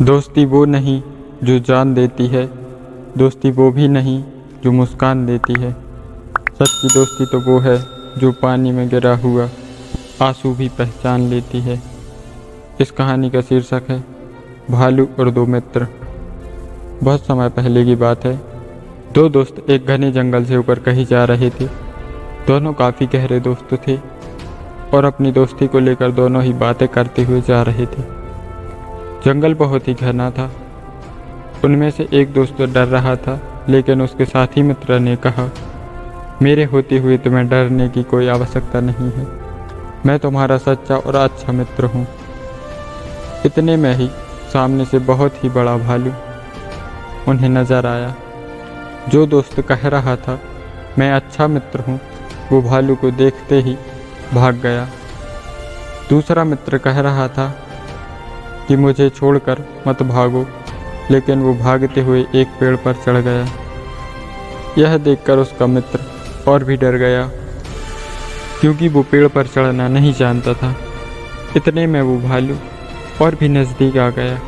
दोस्ती वो नहीं जो जान देती है, दोस्ती वो भी नहीं जो मुस्कान देती है। सच्ची दोस्ती तो वो है जो पानी में गिरा हुआ आंसू भी पहचान लेती है। इस कहानी का शीर्षक है भालू और दो मित्र। बहुत समय पहले की बात है। दो दोस्त एक घने जंगल से होकर कहीं जा रहे थे। दोनों काफ़ी गहरे दोस्त थे और अपनी दोस्ती को लेकर दोनों ही बातें करते हुए जा रहे थे। जंगल बहुत ही घना था। उनमें से एक दोस्त डर रहा था, लेकिन उसके साथी मित्र ने कहा, मेरे होते हुए तुम्हें डरने की कोई आवश्यकता नहीं है, मैं तुम्हारा सच्चा और अच्छा मित्र हूँ। इतने में ही सामने से बहुत ही बड़ा भालू उन्हें नजर आया। जो दोस्त कह रहा था मैं अच्छा मित्र हूँ, वो भालू को देखते ही भाग गया। दूसरा मित्र कह रहा था कि मुझे छोड़कर मत भागो, लेकिन वो भागते हुए एक पेड़ पर चढ़ गया। यह देखकर उसका मित्र और भी डर गया, क्योंकि वो पेड़ पर चढ़ना नहीं जानता था। इतने में वो भालू और भी नज़दीक आ गया।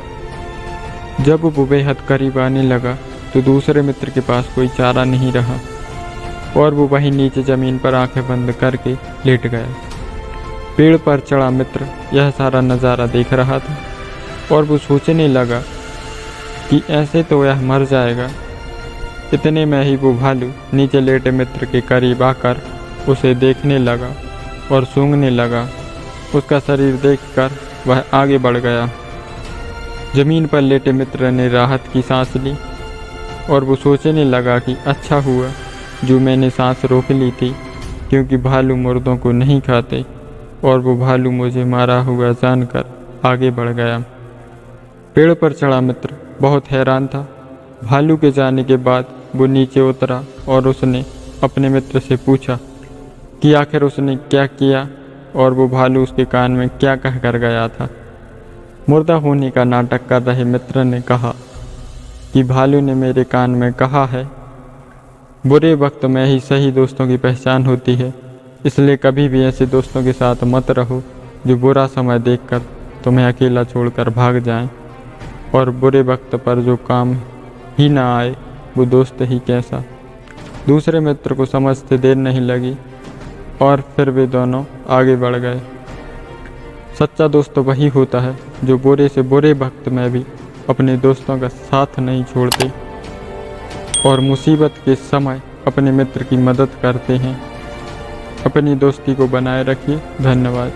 जब वो बेहद करीब आने लगा तो दूसरे मित्र के पास कोई चारा नहीं रहा और वो वहीं नीचे ज़मीन पर आंखें बंद करके लेट गया। पेड़ पर चढ़ा मित्र यह सारा नज़ारा देख रहा था और वो सोचने लगा कि ऐसे तो यह मर जाएगा। इतने में ही वो भालू नीचे लेटे मित्र के करीब आकर उसे देखने लगा और सूंघने लगा। उसका शरीर देखकर वह आगे बढ़ गया। जमीन पर लेटे मित्र ने राहत की सांस ली और वो सोचने लगा कि अच्छा हुआ जो मैंने सांस रोक ली थी, क्योंकि भालू मुर्दों को नहीं खाते और वो भालू मुझे मारा हुआ जानकर आगे बढ़ गया। पेड़ पर चढ़ा मित्र बहुत हैरान था। भालू के जाने के बाद वो नीचे उतरा और उसने अपने मित्र से पूछा कि आखिर उसने क्या किया और वो भालू उसके कान में क्या कह कर गया था। मुर्दा होने का नाटक कर रहे मित्र ने कहा कि भालू ने मेरे कान में कहा है, बुरे वक्त में ही सही दोस्तों की पहचान होती है, इसलिए कभी भी ऐसे दोस्तों के साथ मत रहो जो बुरा समय देखकर तुम्हें अकेला छोड़कर भाग जाएं, और बुरे वक्त पर जो काम ही ना आए वो दोस्त ही कैसा। दूसरे मित्र को समझते देर नहीं लगी और फिर वे दोनों आगे बढ़ गए। सच्चा दोस्त वही होता है जो बुरे से बुरे वक्त में भी अपने दोस्तों का साथ नहीं छोड़ते और मुसीबत के समय अपने मित्र की मदद करते हैं। अपनी दोस्ती को बनाए रखिए। धन्यवाद।